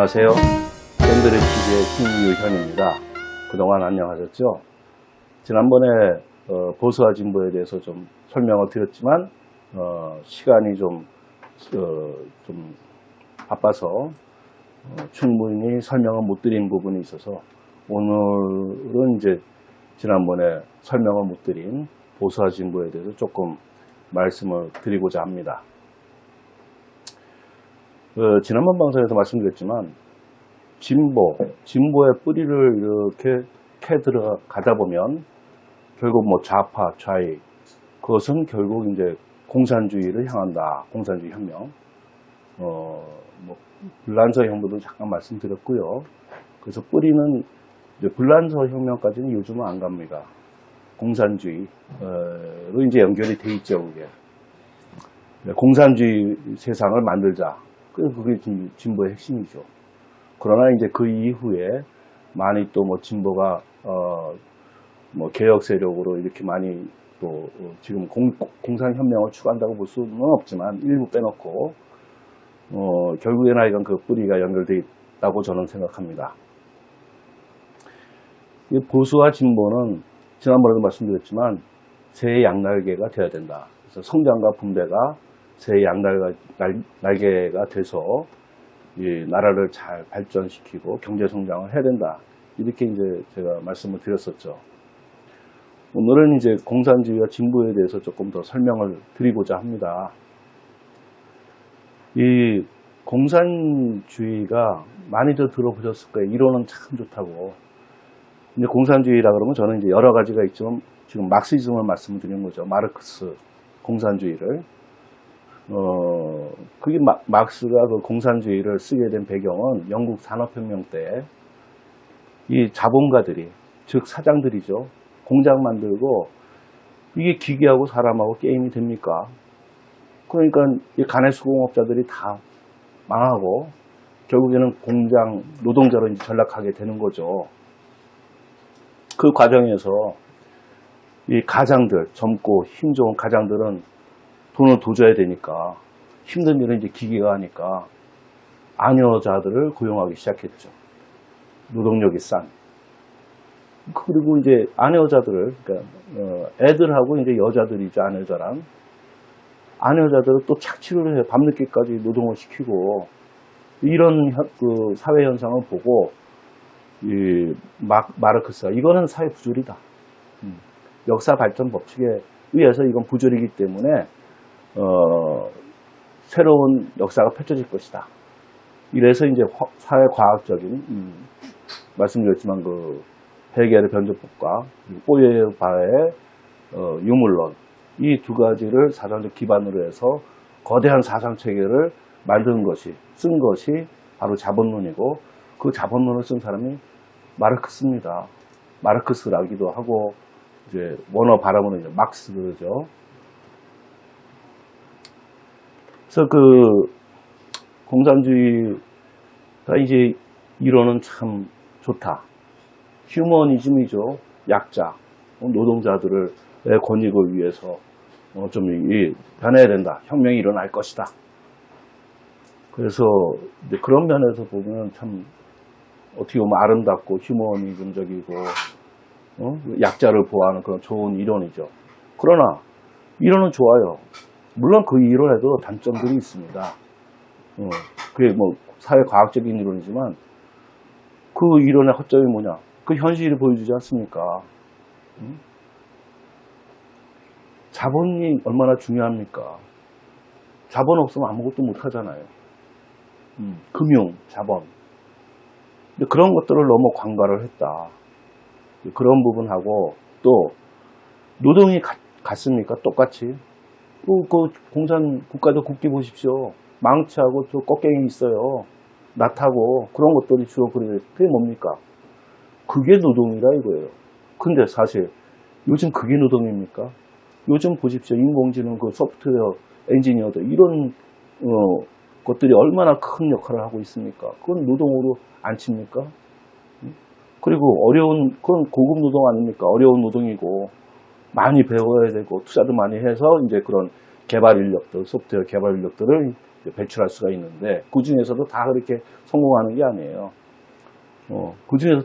안녕하세요. 밴드리 TV의 김유현입니다. 그동안 안녕하셨죠? 지난번에 보수와 진보에 대해서 좀 설명을 드렸지만 시간이 좀 바빠서 충분히 설명을 못 드린 부분이 있어서 오늘은 이제 지난번에 설명을 못 드린 보수와 진보에 대해서 조금 말씀을 드리고자 합니다. 지난번 방송에서 말씀드렸지만 진보의 뿌리를 이렇게 캐 들어가다 보면 결국 뭐 좌파, 좌익, 그것은 결국 이제 공산주의를 향한다. 공산주의 혁명. 뭐 불란서 혁명도 잠깐 말씀드렸고요. 그래서 뿌리는 이제 불란서 혁명까지는 요즘은 안 갑니다. 공산주의로 이제 연결이 돼 있죠, 그게. 공산주의 세상을 만들자. 그게 진보의 핵심이죠. 그러나 이제 그 이후에 많이 또 뭐 진보가 뭐 개혁 세력으로 이렇게 많이 또 지금 공산혁명을 추구한다고 볼 수는 없지만 일부 빼놓고 결국에는 하여간 그 뿌리가 연결되어 있다고 저는 생각합니다. 이 보수와 진보는 지난번에도 말씀드렸지만 새 양날개가 되어야 된다. 그래서 성장과 분배가 새 양날개가 돼서 이 나라를 잘 발전시키고 경제 성장을 해야 된다. 이렇게 이제 제가 말씀을 드렸었죠. 오늘은 이제 공산주의와 진보에 대해서 조금 더 설명을 드리고자 합니다. 이 공산주의가 많이들 들어보셨을 거예요. 이론은 참 좋다고. 근데 공산주의라 그러면 저는 이제 여러 가지가 있지만 지금 막시즘을 말씀드린 거죠. 마르크스 공산주의를. 그게 막스가 그 공산주의를 쓰게 된 배경은 영국 산업혁명 때 이 자본가들이, 즉 사장들이죠. 공장 만들고 이게 기계하고 사람하고 게임이 됩니까? 그러니까 이 가내수공업자들이 다 망하고 결국에는 공장 노동자로 이제 전락하게 되는 거죠. 그 과정에서 이 가장들, 젊고 힘 좋은 가장들은 돈을 더 줘야 되니까 힘든 일은 이제 기계가 하니까 아녀자들을 고용하기 시작했죠. 노동력이 싼. 그리고 이제 아녀자들을, 그러니까 애들하고 이제 여자들이죠. 아녀자들을 또 착취를 해요. 밤늦게까지 노동을 시키고 이런 그 사회 현상을 보고 이 마르크스가 이거는 사회 부조리다. 역사 발전 법칙에 의해서 이건 부조리이기 때문에 새로운 역사가 펼쳐질 것이다. 이래서 이제 사회과학적인, 말씀드렸지만 그 헤겔의 변조법과 포이에르바의 유물론, 이 두 가지를 사상적 기반으로 해서 거대한 사상 체계를 쓴 것이 바로 자본론이고, 그 자본론을 쓴 사람이 마르크스입니다. 마르크스라기도 하고, 이제 원어 발음으로 이제 막스죠. 그래서 그 공산주의가 이제 이론은 참 좋다. 휴머니즘이죠. 약자, 노동자들의 권익을 위해서 좀 변해야 된다. 혁명이 일어날 것이다. 그래서 그런 면에서 보면 참 어떻게 보면 아름답고 휴머니즘적이고 약자를 보호하는 그런 좋은 이론이죠. 그러나 이론은 좋아요. 물론 그 이론에도 단점들이 있습니다. 그게 뭐 사회과학적인 이론이지만 그 이론의 허점이 뭐냐? 그 현실이 보여주지 않습니까? 자본이 얼마나 중요합니까? 자본 없으면 아무것도 못 하잖아요. 금융, 자본. 근데 그런 것들을 너무 관가를 했다. 그런 부분하고 또 노동이 같습니까? 똑같이. 그 공산 국가도 국기 보십시오. 망치하고 저 꺾갱이 있어요. 낫하고 그런 것들이 주로 그래요. 그게 뭡니까? 그게 노동이라 이거예요. 근데 사실 요즘 그게 노동입니까? 요즘 보십시오. 인공지능 그 소프트웨어 엔지니어들 이런 것들이 얼마나 큰 역할을 하고 있습니까? 그건 노동으로 안 칩니까? 그리고 그건 고급 노동 아닙니까? 어려운 노동이고 많이 배워야 되고 투자도 많이 해서 이제 그런 개발 인력들, 소프트웨어 개발 인력들을 배출할 수가 있는데 그 중에서도 다 그렇게 성공하는 게 아니에요. 그 중에서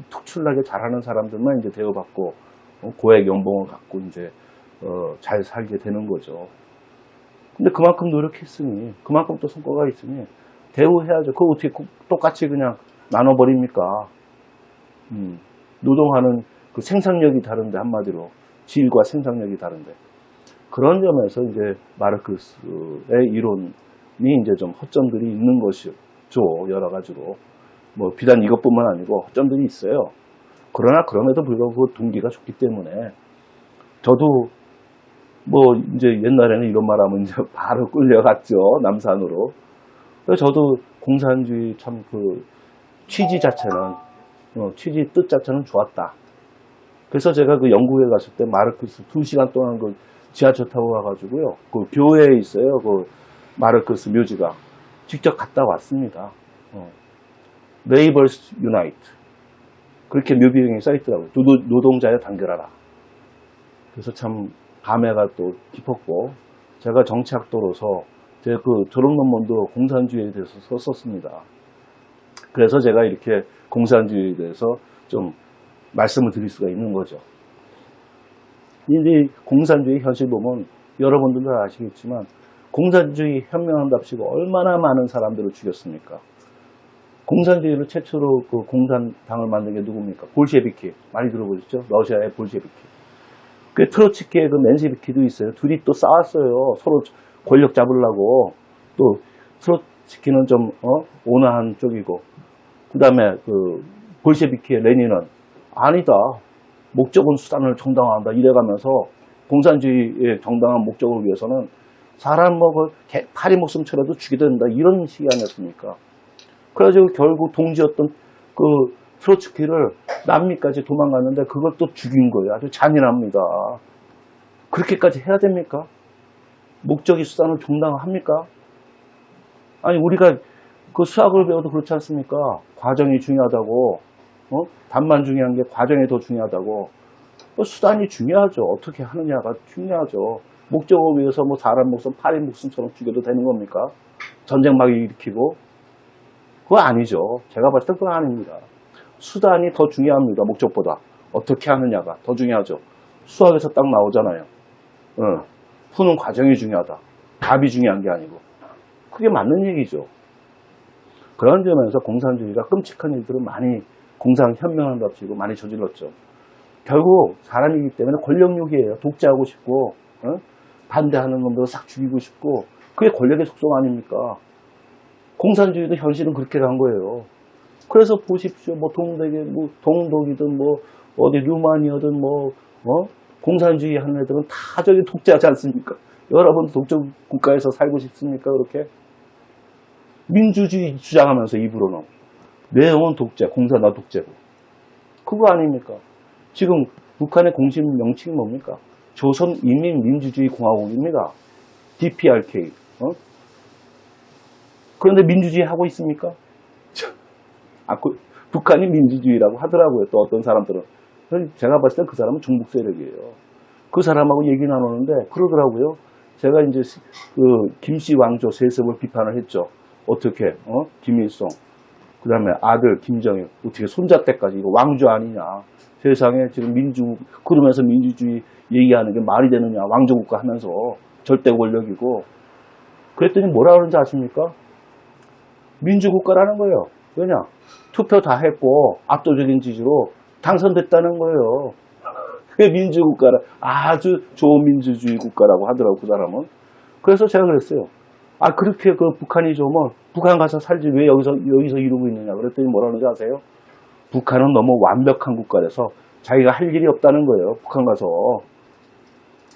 특출나게 잘하는 사람들만 이제 대우받고 고액 연봉을 갖고 이제 잘 살게 되는 거죠. 근데 그만큼 노력했으니 그만큼 또 성과가 있으니 대우해야죠. 그거 어떻게 똑같이 그냥 나눠버립니까? 노동하는 그 생산력이 다른데 한마디로 질과 생산력이 다른데 그런 점에서 이제 마르크스의 이론이 이제 좀 허점들이 있는 것이죠. 여러 가지로. 뭐 비단 이것뿐만 아니고 허점들이 있어요. 그러나 그럼에도 불구하고 그 동기가 좋기 때문에 저도 뭐 이제 옛날에는 이런 말 하면 이제 바로 끌려갔죠. 남산으로. 그래서 저도 공산주의 참 그 취지 자체는 취지 뜻 자체는 좋았다. 그래서 제가 그 영국에 갔을 때 마르크스 2시간 동안 그 지하철 타고 가가지고요. 그 교회에 있어요. 그 마르크스 묘지가. 직접 갔다 왔습니다. Labours Unite. 그렇게 묘비경에 써있더라고요. 노동자에 단결하라. 그래서 참 감회가 또 깊었고, 제가 정치학도로서 제가 그 졸업 논문도 공산주의에 대해서 썼었습니다. 그래서 제가 이렇게 공산주의에 대해서 좀 말씀을 드릴 수가 있는 거죠. 이 공산주의 현실 보면 여러분들도 아시겠지만 공산주의 혁명한답시고 얼마나 많은 사람들을 죽였습니까? 공산주의를 최초로 그 공산당을 만든 게 누굽니까? 볼셰비키. 많이 들어보셨죠? 러시아의 볼셰비키. 그 트로츠키의 그 맨시비키도 있어요. 둘이 또 싸웠어요. 서로 권력 잡으려고. 또 트로츠키는 좀 온화한 쪽이고, 그 다음에 그 볼셰비키의 레닌은 아니다. 목적은 수단을 정당화한다. 이래가면서 공산주의의 정당한 목적을 위해서는 사람 파리 목숨처럼도 죽여야 된다. 이런 식이 아니었습니까? 그래가지고 결국 동지였던 그 트로츠키를 남미까지 도망갔는데 그걸 또 죽인 거예요. 아주 잔인합니다. 그렇게까지 해야 됩니까? 목적이 수단을 정당화합니까? 아니 우리가 그 수학을 배워도 그렇지 않습니까? 과정이 중요하다고. 답만 중요한 게 과정이 더 중요하다고. 수단이 중요하죠. 어떻게 하느냐가 중요하죠. 목적을 위해서 뭐 사람 목숨, 파리 목숨처럼 죽여도 되는 겁니까? 전쟁 막 일으키고. 그거 아니죠. 제가 봤을 때 그건 아닙니다. 수단이 더 중요합니다. 목적보다. 어떻게 하느냐가 더 중요하죠. 수학에서 딱 나오잖아요. 푸는 과정이 중요하다. 답이 중요한 게 아니고. 그게 맞는 얘기죠. 그런 점에서 공산주의가 끔찍한 일들을 많이 공산혁명한답시고 많이 저질렀죠. 결국 사람이기 때문에 권력욕이에요. 독재하고 싶고 반대하는 놈들 싹 죽이고 싶고 그게 권력의 속성 아닙니까? 공산주의도 현실은 그렇게 간 거예요. 그래서 보십시오. 뭐 동독이든 뭐 어디 루마니아든 공산주의 하는 애들은 다 저기 독재하지 않습니까? 여러분 독재 국가에서 살고 싶습니까? 그렇게 민주주의 주장하면서 입으로는 내용은 독재, 공산화 독재고 그거 아닙니까? 지금 북한의 공식 명칭이 뭡니까? 조선인민민주주의공화국입니다. DPRK. 그런데 민주주의 하고 있습니까? 북한이 민주주의라고 하더라고요. 또 어떤 사람들은. 제가 봤을 때 그 사람은 종북 세력이에요. 그 사람하고 얘기 나누는데 그러더라고요. 제가 이제 그 김씨 왕조 세습을 비판을 했죠. 어떻게 김일성, 그 다음에 아들 김정일, 어떻게 손자 때까지 이거 왕조 아니냐. 세상에 지금 그러면서 민주주의 얘기하는 게 말이 되느냐. 왕조국가 하면서 절대 권력이고. 그랬더니 뭐라 그러는지 아십니까? 민주국가라는 거예요. 왜냐? 투표 다 했고 압도적인 지지로 당선됐다는 거예요. 그게 민주국가라. 아주 좋은 민주주의 국가라고 하더라고 그 사람은. 그래서 제가 그랬어요. 그렇게 그 북한이 좋으면 북한 가서 살지 왜 여기서 이러고 있느냐. 그랬더니 뭐라는지 아세요? 북한은 너무 완벽한 국가라서 자기가 할 일이 없다는 거예요. 북한 가서.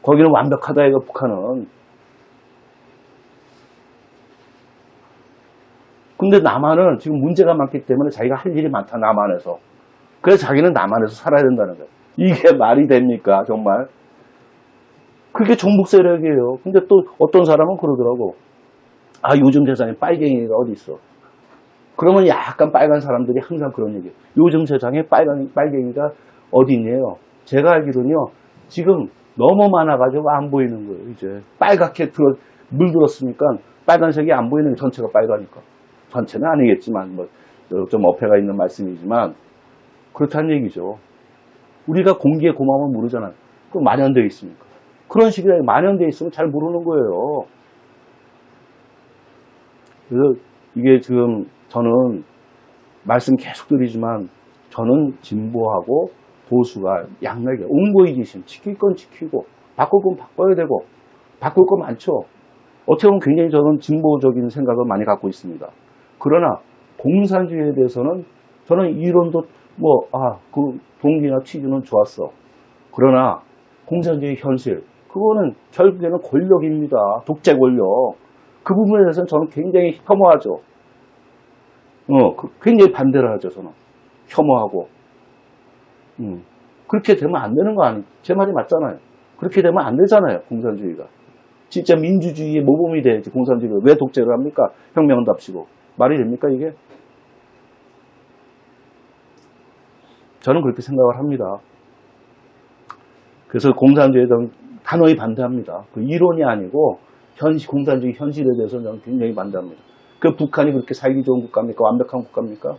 거기는 완벽하다 이거 북한은. 근데 남한은 지금 문제가 많기 때문에 자기가 할 일이 많다, 남한에서. 그래서 자기는 남한에서 살아야 된다는 거예요. 이게 말이 됩니까, 정말? 그게 종북 세력이에요. 근데 또 어떤 사람은 그러더라고. 요즘 세상에 빨갱이가 어디 있어. 그러면 약간 빨간 사람들이 항상 그런 얘기예요. 요즘 세상에 빨갱이가 어디 있네요. 제가 알기로는요, 지금 너무 많아가지고 안 보이는 거예요, 이제. 빨갛게 물들었으니까 빨간색이 안 보이는 게 전체가 빨가니까. 전체는 아니겠지만 뭐 좀 어폐가 있는 말씀이지만 그렇다는 얘기죠. 우리가 공기에 고마움을 모르잖아요. 그럼 만연되어 있습니까? 그런 식이라 만연되어 있으면 잘 모르는 거예요. 그래서 이게 지금 저는 말씀 계속 드리지만 저는 진보하고 보수가 양날개, 옹보이지심, 지킬 건 지키고 바꿀 건 바꿔야 되고 바꿀 건 많죠. 어떻게 보면 굉장히 저는 진보적인 생각을 많이 갖고 있습니다. 그러나 공산주의에 대해서는 저는 이론도 그 동기나 취지는 좋았어. 그러나 공산주의 현실, 그거는 결국에는 권력입니다. 독재 권력. 그 부분에 대해서는 저는 굉장히 혐오하죠. 굉장히 반대를 하죠, 저는. 혐오하고. 그렇게 되면 안 되는 거 아니에요? 제 말이 맞잖아요. 그렇게 되면 안 되잖아요, 공산주의가. 진짜 민주주의의 모범이 돼야지, 공산주의가. 왜 독재를 합니까? 혁명답시고. 말이 됩니까, 이게? 저는 그렇게 생각을 합니다. 그래서 공산주의에 대해서 단호히 반대합니다. 그 이론이 아니고 공산주의 현실에 대해서는 저는 굉장히 반대합니다. 그 북한이 그렇게 살기 좋은 국가입니까? 완벽한 국가입니까?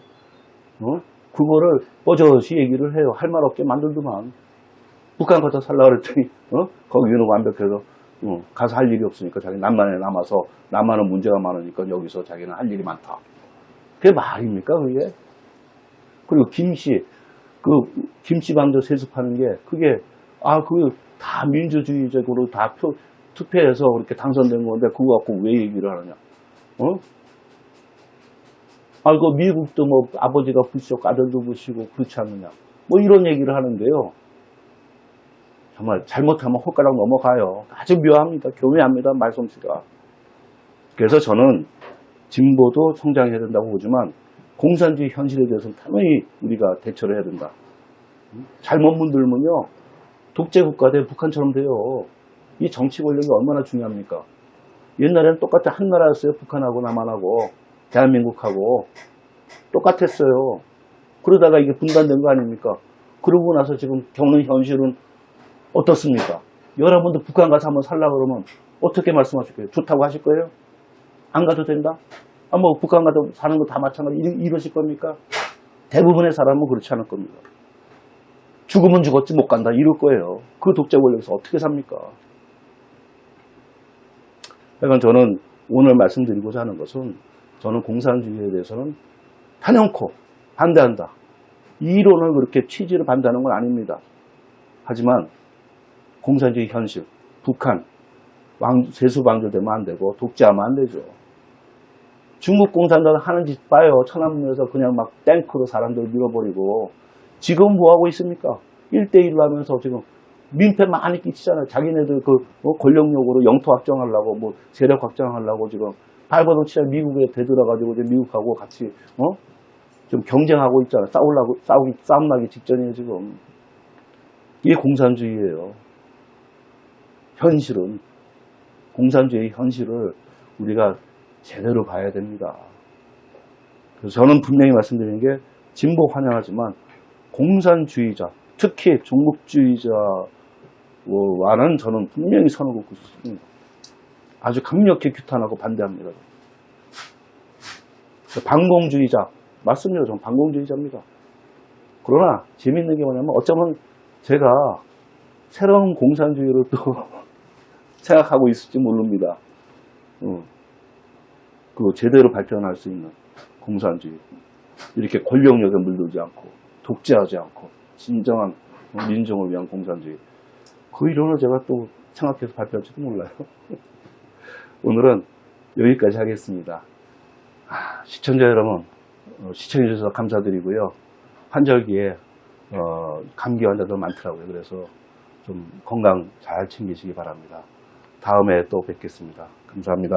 그거를 뻗어시 얘기를 해요. 할 말 없게 만들더만. 북한 가서 살라 그랬더니 거기는 완벽해서 가서 할 일이 없으니까 자기 남한에 남아서 남한은 문제가 많으니까 여기서 자기는 할 일이 많다. 그게 말입니까, 그게? 그리고 김씨방조 세습하는 게 그게 그게 다 민주주의적으로 다 투표해서 그렇게 당선된 건데 그거 갖고 왜 얘기를 하느냐? 그 미국도 뭐 아버지가 부시고 아들도 부시고 그렇지 않느냐? 뭐 이런 얘기를 하는데요. 정말 잘못하면 홀가락 넘어가요. 아주 묘합니다. 교묘합니다. 말솜씨가. 그래서 저는 진보도 성장해야 된다고 보지만 공산주의 현실에 대해서는 당연히 우리가 대처를 해야 된다. 잘못 문들면요. 독재국가 대 북한처럼 돼요. 이 정치 권력이 얼마나 중요합니까? 옛날에는 똑같이 한 나라였어요. 북한하고 남한하고 대한민국하고 똑같았어요. 그러다가 이게 분단된 거 아닙니까? 그러고 나서 지금 겪는 현실은 어떻습니까? 여러분도 북한 가서 한번 살려고 그러면 어떻게 말씀하실 거예요? 좋다고 하실 거예요? 안 가도 된다? 뭐 북한 가도 사는 거 다 마찬가지 이러실 겁니까? 대부분의 사람은 그렇지 않을 겁니다. 죽으면 죽었지 못 간다 이럴 거예요. 그 독재 권력에서 어떻게 삽니까? 그러니까 저는 오늘 말씀드리고자 하는 것은 저는 공산주의에 대해서는 단연코 반대한다. 이 이론을 그렇게 취지를 반대하는 건 아닙니다. 하지만 공산주의 현실, 북한, 세수방조되면 안 되고 독재하면 안 되죠. 중국 공산당은 하는 짓 봐요. 천안문에서 그냥 막 탱크로 사람들 밀어버리고 지금 뭐 하고 있습니까? 1대1로 하면서 지금 민폐 많이 끼치잖아요. 자기네들 권력력으로 영토 확정하려고 뭐 세력 확정하려고 지금 발버둥 치자 미국에 대들어가지고 미국하고 같이 좀 경쟁하고 있잖아요. 싸움 나기 직전이에요 지금. 이게 공산주의예요. 현실은 공산주의 현실을 우리가 제대로 봐야 됩니다. 그래서 저는 분명히 말씀드리는 게 진보 환영하지만 공산주의자, 특히 종북주의자와는 저는 분명히 선을 긋고 있습니다. 아주 강력히 규탄하고 반대합니다. 반공주의자, 맞습니다. 저는 반공주의자입니다. 그러나 재밌는 게 뭐냐면 어쩌면 제가 새로운 공산주의로 또 생각하고 있을지 모릅니다. 그 제대로 발전할 수 있는 공산주의. 이렇게 권력력에 물들지 않고 독재하지 않고 진정한 민중을 위한 공산주의. 그 이론을 제가 또 생각해서 발표할지도 몰라요. 오늘은 여기까지 하겠습니다. 시청자 여러분 시청해 주셔서 감사드리고요. 환절기에 감기 환자들 많더라고요. 그래서 좀 건강 잘 챙기시기 바랍니다. 다음에 또 뵙겠습니다. 감사합니다.